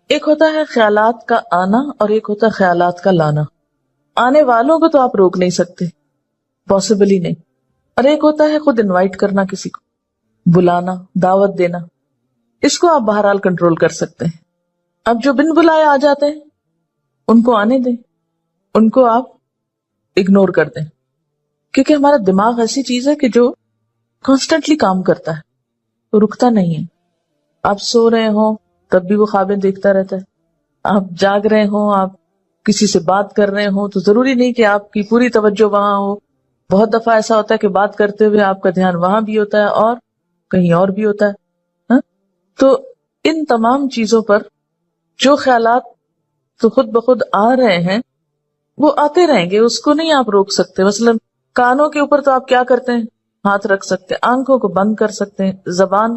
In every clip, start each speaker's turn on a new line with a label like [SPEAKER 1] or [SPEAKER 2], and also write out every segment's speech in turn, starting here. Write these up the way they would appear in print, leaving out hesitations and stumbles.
[SPEAKER 1] ایک ہوتا ہے خیالات کا آنا اور ایک ہوتا ہے خیالات کا لانا. آنے والوں کو تو آپ روک نہیں سکتے, پاسبل ہی نہیں. اور ایک ہوتا ہے خود انوائٹ کرنا, کسی کو بلانا, دعوت دینا, اس کو آپ بہرحال کنٹرول کر سکتے ہیں. اب جو بن بلائے آ جاتے ہیں ان کو آنے دیں, ان کو آپ اگنور کر دیں, کیونکہ ہمارا دماغ ایسی چیز ہے کہ جو کانسٹنٹلی کام کرتا ہے, تو رکتا نہیں ہے. آپ سو رہے ہوں تب بھی وہ خوابیں دیکھتا رہتا ہے, آپ جاگ رہے ہوں, آپ کسی سے بات کر رہے ہوں تو ضروری نہیں کہ آپ کی پوری توجہ وہاں ہو. بہت دفعہ ایسا ہوتا ہے کہ بات کرتے ہوئے آپ کا دھیان وہاں بھی ہوتا ہے اور کہیں اور بھی ہوتا ہے. ہاں؟ تو ان تمام چیزوں پر جو خیالات تو خود بخود آ رہے ہیں وہ آتے رہیں گے, اس کو نہیں آپ روک سکتے. مثلا کانوں کے اوپر تو آپ کیا کرتے ہیں, ہاتھ رکھ سکتے ہیں, آنکھوں کو بند کر سکتے ہیں, زبان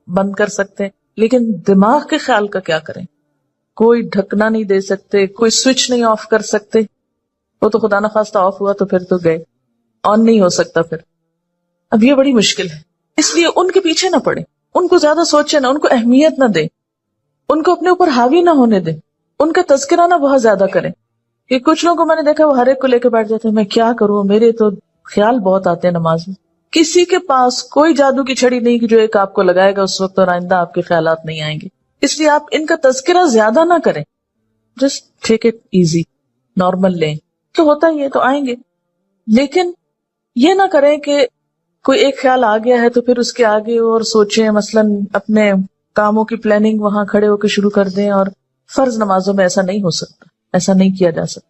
[SPEAKER 1] بند کر سکتے ہیں, لیکن دماغ کے خیال کا کیا کریں؟ کوئی ڈھکنا نہیں دے سکتے, کوئی سوئچ نہیں آف کر سکتے. وہ تو خدا نخواستہ آف ہوا تو پھر تو گئے, آن نہیں ہو سکتا پھر. اب یہ بڑی مشکل ہے. اس لیے ان کے پیچھے نہ پڑے, ان کو زیادہ سوچے نہ, ان کو اہمیت نہ دیں, ان کو اپنے اوپر حاوی نہ ہونے دیں, ان کا تذکرہ نہ بہت زیادہ کریں. کہ کچھ لوگوں کو میں نے دیکھا وہ ہر ایک کو لے کے بیٹھ جاتے ہیں, میں کیا کروں, میرے تو خیال بہت آتے ہیں نماز میں. کسی کے پاس کوئی جادو کی چھڑی نہیں کہ جو ایک آپ کو لگائے گا اس وقت اور آئندہ آپ کے خیالات نہیں آئیں گے. اس لیے آپ ان کا تذکرہ زیادہ نہ کریں, just take it easy, normal لیں. تو ہوتا ہی ہے تو آئیں گے, لیکن یہ نہ کریں کہ کوئی ایک خیال آ گیا ہے تو پھر اس کے آگے اور سوچیں, مثلا اپنے کاموں کی پلاننگ وہاں کھڑے ہو کے شروع کر دیں. اور فرض نمازوں میں ایسا نہیں ہو سکتا, ایسا نہیں کیا جا سکتا.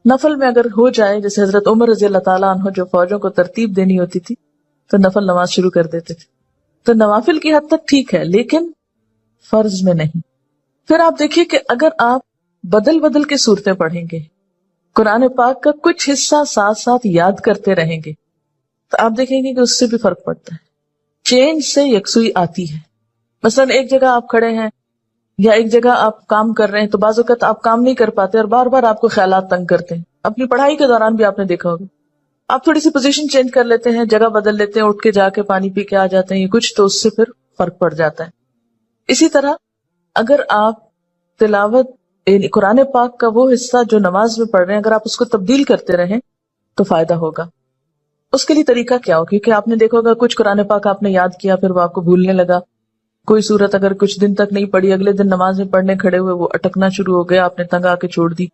[SPEAKER 1] نفل میں اگر ہو جائے, جیسے حضرت عمر رضی اللہ تعالیٰ عنہ جو فوجوں کو ترتیب دینی ہوتی تھی تو نفل نماز شروع کر دیتے تھے. تو نوافل کی حد تک ٹھیک ہے, لیکن فرض میں نہیں. پھر آپ دیکھیے کہ اگر آپ بدل بدل کے صورتیں پڑھیں گے, قرآن پاک کا کچھ حصہ ساتھ ساتھ یاد کرتے رہیں گے, تو آپ دیکھیں گے کہ اس سے بھی فرق پڑتا ہے, چینج سے یکسوئی آتی ہے. مثلا ایک جگہ آپ کھڑے ہیں یا ایک جگہ آپ کام کر رہے ہیں تو بعض اوقات آپ کام نہیں کر پاتے اور بار بار آپ کو خیالات تنگ کرتے ہیں. اپنی پڑھائی کے دوران بھی آپ نے دیکھا ہوگا, آپ تھوڑی سی پوزیشن چینج کر لیتے ہیں, جگہ بدل لیتے ہیں, اٹھ کے جا کے پانی پی کے آ جاتے ہیں, یہ کچھ تو اس سے پھر فرق پڑ جاتا ہے. اسی طرح اگر آپ تلاوت یعنی قرآن پاک کا وہ حصہ جو نماز میں پڑھ رہے ہیں اگر آپ اس کو تبدیل کرتے رہیں تو فائدہ ہوگا. اس کے لیے طریقہ کیا ہو, کیونکہ آپ نے دیکھا ہوگا کچھ قرآن پاک آپ نے یاد کیا پھر وہ آپ کو بھولنے لگا. کوئی صورت اگر کچھ دن تک نہیں پڑھی, اگلے دن نماز میں پڑھنے کھڑے ہوئے وہ اٹکنا شروع ہو گیا, آپ نے تنگ آ کے چھوڑ دی.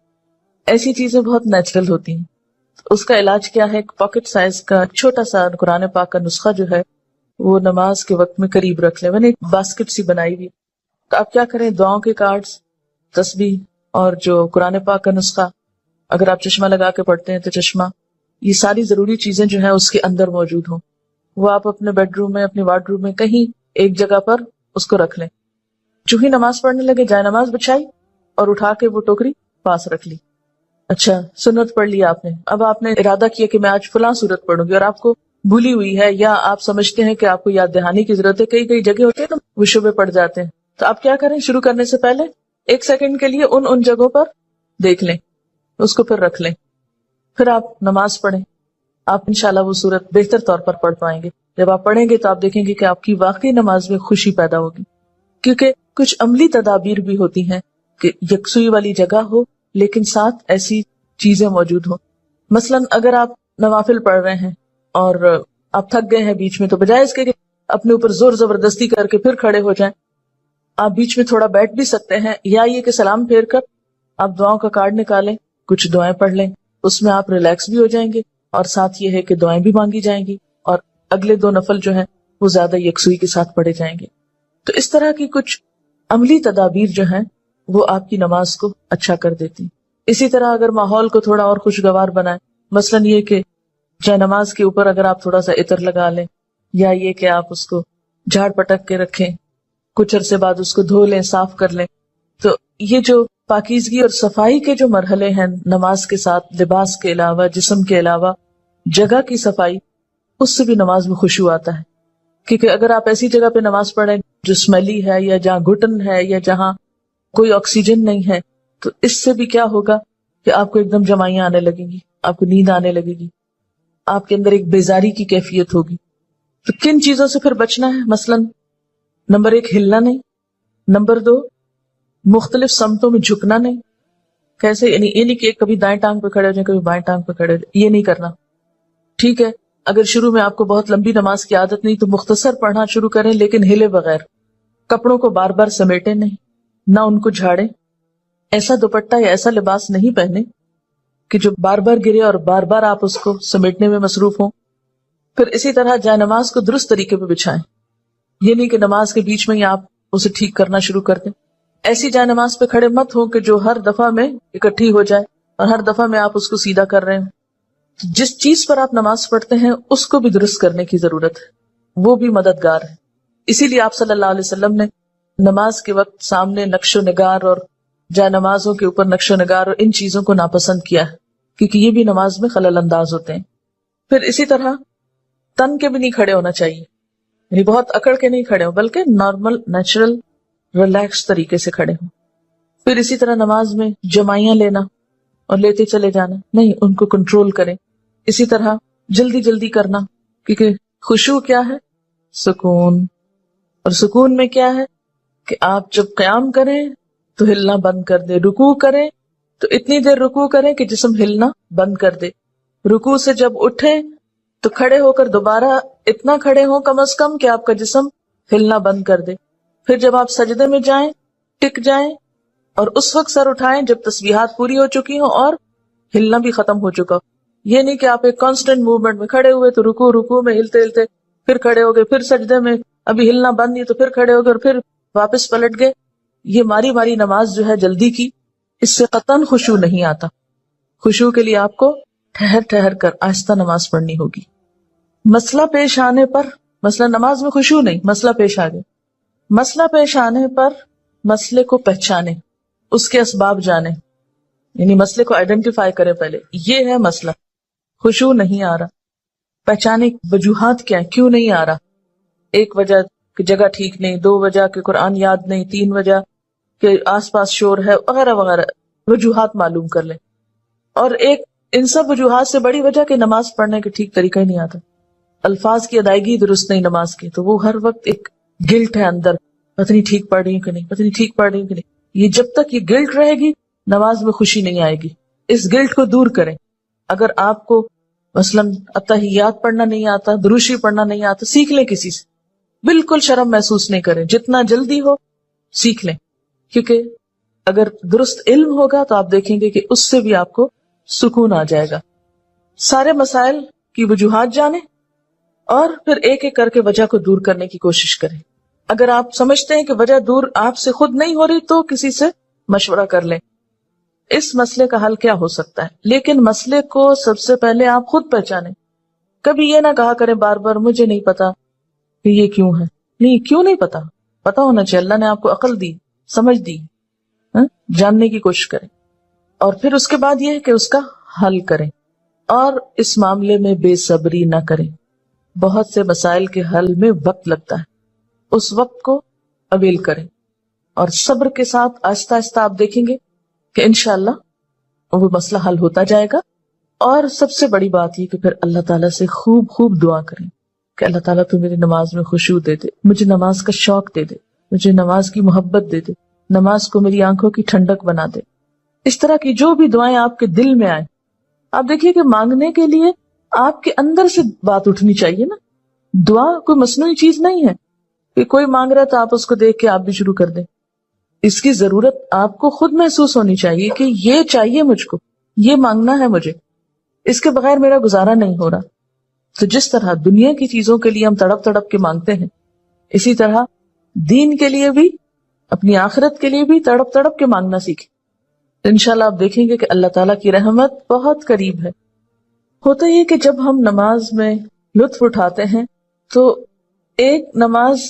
[SPEAKER 1] ایسی چیزیں بہت نیچرل ہوتی ہیں. اس کا علاج کیا ہے, ایک پاکٹ سائز کا چھوٹا سا قرآن پاک کا نسخہ جو ہے وہ نماز کے وقت میں قریب رکھ لیں. میں نے ایک باسکٹ سی بنائی ہوئی, تو آپ کیا کریں, دعاؤں کے کارڈز, تسبیح اور جو قرآن پاک کا نسخہ, اگر آپ چشمہ لگا کے پڑھتے ہیں تو چشمہ, یہ ساری ضروری چیزیں جو ہیں اس کے اندر موجود ہوں. وہ آپ اپنے بیڈ روم میں, اپنے وارڈ روم میں کہیں ایک جگہ پر اس کو رکھ لیں. جو ہی نماز پڑھنے لگے جائے نماز بچھائی اور اٹھا کے وہ ٹوکری پاس رکھ لی. اچھا سنت پڑھ لی آپ نے, اب آپ نے ارادہ کیا کہ میں آج فلاں سورت پڑھوں گی اور آپ کو بھولی ہوئی ہے یا آپ سمجھتے ہیں کہ آپ کو یاد دہانی کی ضرورت ہے. کئی کئی جگہ ہوتے ہیں نا وہ شبے پڑ جاتے ہیں, تو آپ کیا کریں, شروع کرنے سے پہلے 1 سیکنڈ کے لیے ان جگہوں پر دیکھ لیں, اس کو پھر رکھ لیں, پھر آپ نماز پڑھیں. آپ انشاءاللہ وہ سورت بہتر طور پر پڑھ پائیں گے. جب آپ پڑھیں گے تو آپ دیکھیں گے کہ آپ کی واقعی نماز میں خوشی پیدا ہوگی, کیونکہ کچھ عملی تدابیر بھی ہوتی ہیں کہ یکسوئی والی جگہ ہو لیکن ساتھ ایسی چیزیں موجود ہوں. مثلا اگر آپ نوافل پڑھ رہے ہیں اور آپ تھک گئے ہیں بیچ میں, تو بجائے اس کے کہ اپنے اوپر زور زبردستی کر کے پھر کھڑے ہو جائیں, آپ بیچ میں تھوڑا بیٹھ بھی سکتے ہیں, یا یہ کہ سلام پھیر کر آپ دعاؤں کا کارڈ نکالیں, کچھ دعائیں پڑھ لیں, اس میں آپ ریلیکس بھی ہو جائیں گے اور ساتھ یہ ہے کہ دعائیں بھی مانگی جائیں گی اور اگلے 2 نفل جو ہیں وہ زیادہ یکسوئی کے ساتھ پڑھے جائیں گے. تو اس طرح کی کچھ عملی تدابیر جو ہیں وہ آپ کی نماز کو اچھا کر دیتی. اسی طرح اگر ماحول کو تھوڑا اور خوشگوار بنائیں, مثلا یہ کہ جائے نماز کے اوپر اگر آپ تھوڑا سا عطر لگا لیں, یا یہ کہ آپ اس کو جھاڑ پٹک کے رکھیں, کچھ عرصے بعد اس کو دھو لیں, صاف کر لیں. تو یہ جو پاکیزگی اور صفائی کے جو مرحلے ہیں نماز کے ساتھ, لباس کے علاوہ, جسم کے علاوہ جگہ کی صفائی, اس سے بھی نماز میں خشوع آتا ہے. کیونکہ اگر آپ ایسی جگہ پہ نماز پڑھیں جو اسمیلی ہے یا جہاں گھٹن ہے یا جہاں کوئی آکسیجن نہیں ہے, تو اس سے بھی کیا ہوگا کہ آپ کو ایک دم جمائیاں آنے لگیں گی, آپ کو نیند آنے لگے گی, آپ کے اندر ایک بیزاری کی کیفیت ہوگی. تو کن چیزوں سے پھر بچنا ہے, مثلا نمبر 1 ہلنا نہیں, نمبر 2 مختلف سمتوں میں جھکنا نہیں. کیسے؟ یعنی یہ نہیں کہ کبھی دائیں ٹانگ پہ کھڑے ہو جائیں کبھی بائیں ٹانگ پہ کھڑے ہو جائیں, یہ نہیں کرنا. ٹھیک ہے, اگر شروع میں آپ کو بہت لمبی نماز کی عادت نہیں تو مختصر پڑھنا شروع کریں, لیکن ہلے بغیر. کپڑوں کو بار بار سمیٹے نہیں, نہ ان کو جھاڑیں. ایسا دوپٹہ یا ایسا لباس نہیں پہنے کہ جو بار بار گرے اور بار بار آپ اس کو سمیٹنے میں مصروف ہوں. پھر اسی طرح جائے نماز کو درست طریقے پہ بچھائیں. یہ نہیں کہ نماز کے بیچ میں ہی آپ اسے ٹھیک کرنا شروع کر دیں. ایسی جائے نماز پہ کھڑے مت ہو کہ جو ہر دفعہ میں اکٹھی ہو جائے اور ہر دفعہ میں آپ اس کو سیدھا کر رہے ہیں. جس چیز پر آپ نماز پڑھتے ہیں اس کو بھی درست کرنے کی ضرورت ہے, وہ بھی مددگار ہے. اسی لیے آپ صلی اللہ علیہ وسلم نے نماز کے وقت سامنے نقش و نگار اور جائے نمازوں کے اوپر نقش و نگار اور ان چیزوں کو ناپسند کیا ہے, کیونکہ یہ بھی نماز میں خلل انداز ہوتے ہیں. پھر اسی طرح تن کے بھی نہیں کھڑے ہونا چاہیے, یعنی بہت اکڑ کے نہیں کھڑے ہوں بلکہ نارمل نیچرل ریلیکس طریقے سے کھڑے ہوں. پھر اسی طرح نماز میں جمائیاں لینا اور لیتے چلے جانا نہیں, ان کو کنٹرول کریں. اسی طرح جلدی جلدی کرنا, کیونکہ خشوع کیا ہے؟ سکون. اور سکون میں کیا ہے کہ آپ جب قیام کریں تو ہلنا بند کر دے, رکوع کریں تو اتنی دیر رکوع کریں کہ جسم ہلنا بند کر دے, رکوع سے جب اٹھیں تو کھڑے ہو کر دوبارہ اتنا کھڑے ہوں کم از کم کہ آپ کا جسم ہلنا بند کر دے. پھر جب آپ سجدے میں جائیں ٹک جائیں اور اس وقت سر اٹھائیں جب تسبیحات پوری ہو چکی ہوں اور ہلنا بھی ختم ہو چکا. یہ نہیں کہ آپ ایک کانسٹنٹ موومنٹ میں کھڑے ہوئے تو رکوع میں ہلتے ہلتے پھر کھڑے ہو گئے, پھر سجدے میں ابھی ہلنا بند نہیں تو پھر کھڑے ہو گئے اور پھر واپس پلٹ گئے. یہ ماری ماری نماز جو ہے جلدی کی, اس سے قطعاً خشوع نہیں آتا. خشوع کے لیے آپ کو ٹھہر ٹھہر کر آہستہ نماز پڑھنی ہوگی. مسئلہ پیش آنے پر, مسئلہ نماز میں خشوع نہیں, مسئلہ پیش آ گئے, مسئلہ پیش آنے پر مسئلے کو پہچانے, اس کے اسباب جانے, یعنی مسئلے کو آئیڈینٹیفائی کریں پہلے, یہ ہے مسئلہ, خشوع نہیں آ رہا, پہچانے وجوہات کیا ہے, کیوں نہیں آ رہا. ایک وجہ کہ جگہ ٹھیک نہیں, 2 وجہ کہ قرآن یاد نہیں, 3 وجہ کہ آس پاس شور ہے وغیرہ وغیرہ, وجوہات معلوم کر لیں. اور ایک ان سب وجوہات سے بڑی وجہ کہ نماز پڑھنے کے ٹھیک طریقہ ہی نہیں آتا, الفاظ کی ادائیگی درست نہیں نماز کی, تو وہ ہر وقت ایک گلٹ ہے اندر, پتہ نہیں ٹھیک پڑھ رہی ہوں کہ نہیں, پتہ نہیں ٹھیک پڑھ رہی ہوں کہ نہیں. یہ جب تک یہ گلٹ رہے گی نماز میں خوشی نہیں آئے گی. اس گلٹ کو دور کریں. اگر آپ کو مثلاً اتحیات پڑھنا نہیں آتا, دروشی پڑھنا نہیں آتا, سیکھ لیں کسی سے, بالکل شرم محسوس نہیں کریں, جتنا جلدی ہو سیکھ لیں. کیونکہ اگر درست علم ہوگا تو آپ دیکھیں گے کہ اس سے بھی آپ کو سکون آ جائے گا. سارے مسائل کی وجوہات جانیں اور پھر ایک ایک کر کے وجہ کو دور کرنے کی کوشش کریں. اگر آپ سمجھتے ہیں کہ وجہ دور آپ سے خود نہیں ہو رہی تو کسی سے مشورہ کر لیں, اس مسئلے کا حل کیا ہو سکتا ہے. لیکن مسئلے کو سب سے پہلے آپ خود پہچانیں. کبھی یہ نہ کہا کریں بار بار مجھے نہیں پتا کہ یہ کیوں ہے. نہیں, کیوں نہیں پتا, پتا ہونا چاہیے. اللہ نے آپ کو عقل دی, سمجھ دی, جاننے کی کوشش کریں. اور پھر اس کے بعد یہ ہے کہ اس کا حل کریں, اور اس معاملے میں بے صبری نہ کریں. بہت سے مسائل کے حل میں وقت لگتا ہے, اس وقت کو اویل کریں اور صبر کے ساتھ آہستہ آہستہ آپ دیکھیں گے کہ انشاءاللہ وہ مسئلہ حل ہوتا جائے گا. اور سب سے بڑی بات یہ کہ پھر اللہ تعالیٰ سے خوب خوب دعا کریں کہ اللہ تعالیٰ تو میری نماز میں خشوع دے دے, مجھے نماز کا شوق دے دے, مجھے نماز کی محبت دے دے, نماز کو میری آنکھوں کی ٹھنڈک بنا دے. اس طرح کی جو بھی دعائیں آپ کے دل میں آئیں, آپ دیکھیے کہ مانگنے کے لیے آپ کے اندر سے بات اٹھنی چاہیے نا. دعا کوئی مصنوعی چیز نہیں ہے کہ کوئی مانگ رہا تو آپ اس کو دیکھ کے آپ بھی شروع کر دیں. اس کی ضرورت آپ کو خود محسوس ہونی چاہیے کہ یہ چاہیے مجھ کو, یہ مانگنا ہے مجھے, اس کے بغیر میرا گزارا نہیں ہو رہا. تو جس طرح دنیا کی چیزوں کے لیے ہم تڑپ تڑپ کے مانگتے ہیں, اسی طرح دین کے لیے بھی, اپنی آخرت کے لیے بھی تڑپ تڑپ کے مانگنا سیکھیں. انشاءاللہ آپ دیکھیں گے کہ اللہ تعالیٰ کی رحمت بہت قریب ہے. ہوتا یہ کہ جب ہم نماز میں لطف اٹھاتے ہیں تو ایک نماز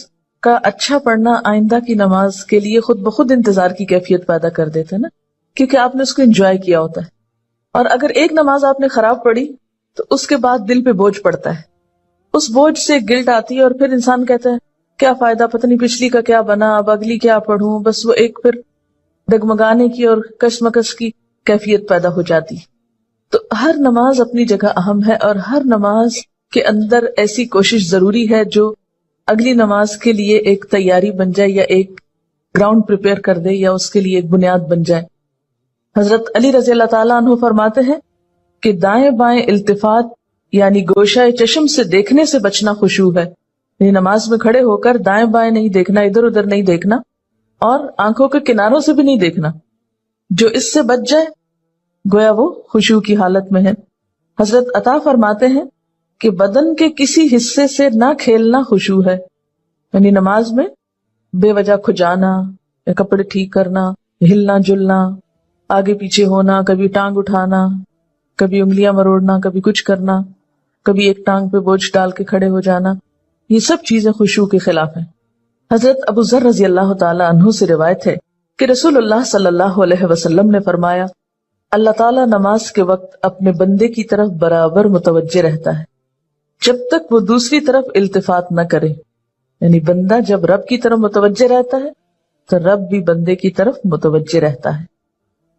[SPEAKER 1] کا اچھا پڑھنا آئندہ کی نماز کے لیے خود بخود انتظار کی کیفیت پیدا کر دیتے ہیں نا, کیونکہ آپ نے اس کو انجوائے کیا ہوتا ہے. اور اگر ایک نماز آپ نے خراب پڑھی تو اس کے بعد دل پہ بوجھ پڑتا ہے, اس بوجھ سے گلٹ آتی ہے اور پھر انسان کہتا ہے کیا فائدہ, پتہ نہیں پچھلی کا کیا بنا, اب اگلی کیا پڑھوں. بس وہ ایک پھر ڈگمگانے کی اور کشمکش کی کیفیت پیدا ہو جاتی. تو ہر نماز اپنی جگہ اہم ہے اور ہر نماز کے اندر ایسی کوشش ضروری ہے جو اگلی نماز کے لیے ایک تیاری بن جائے یا ایک گراؤنڈ پریپیئر کر دے یا اس کے لیے ایک بنیاد بن جائے. حضرت علی رضی اللہ تعالیٰ عنہ فرماتے ہیں کہ دائیں بائیں التفات یعنی گوشہ چشم سے دیکھنے سے بچنا خشوع ہے. یعنی نماز میں کھڑے ہو کر دائیں بائیں نہیں دیکھنا، ادھر ادھر نہیں دیکھنا، اور آنکھوں کے کناروں سے بھی نہیں دیکھنا. جو اس سے بچ جائے گویا وہ خشوع کی حالت میں ہے. حضرت عطا فرماتے ہیں کہ بدن کے کسی حصے سے نہ کھیلنا خشوع ہے. یعنی نماز میں بے وجہ کھجانا یا کپڑے ٹھیک کرنا، ہلنا جلنا، آگے پیچھے ہونا، کبھی ٹانگ اٹھانا، کبھی انگلیاں مروڑنا، کبھی کچھ کرنا، کبھی ایک ٹانگ پہ بوجھ ڈال کے کھڑے ہو جانا، یہ سب چیزیں خشوع کے خلاف ہیں. حضرت ابو ذر رضی اللہ تعالی عنہ سے روایت ہے کہ رسول اللہ صلی اللہ علیہ وسلم نے فرمایا اللہ تعالیٰ نماز کے وقت اپنے بندے کی طرف برابر متوجہ رہتا ہے جب تک وہ دوسری طرف التفات نہ کرے. یعنی بندہ جب رب کی طرف متوجہ رہتا ہے تو رب بھی بندے کی طرف متوجہ رہتا ہے.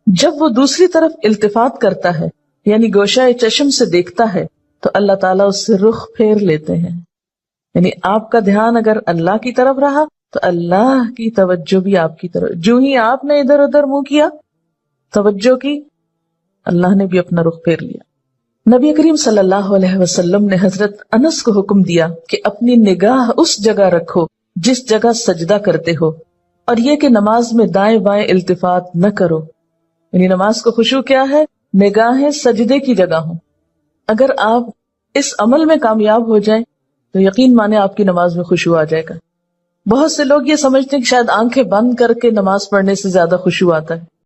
[SPEAKER 1] جب وہ دوسری طرف التفات کرتا ہے یعنی گوشہ چشم سے دیکھتا ہے تو اللہ تعالیٰ اس سے رخ پھیر لیتے ہیں. یعنی آپ کا دھیان اگر اللہ کی طرف رہا تو اللہ کی توجہ بھی آپ کی طرف. جو ہی آپ نے ادھر ادھر منہ کیا، توجہ کی، اللہ نے بھی اپنا رخ پھیر لیا. نبی کریم صلی اللہ علیہ وسلم نے حضرت انس کو حکم دیا کہ اپنی نگاہ اس جگہ رکھو جس جگہ سجدہ کرتے ہو، اور یہ کہ نماز میں دائیں بائیں التفات نہ کرو. یعنی نماز کو خشوع کیا ہے؟ نگاہیں سجدے کی جگہ ہوں. اگر آپ اس عمل میں کامیاب ہو جائیں تو یقین مانے آپ کی نماز میں خشوع آ جائے گا. بہت سے لوگ یہ سمجھتے ہیں کہ شاید آنکھیں بند کر کے نماز پڑھنے سے زیادہ خشوع آتا ہے.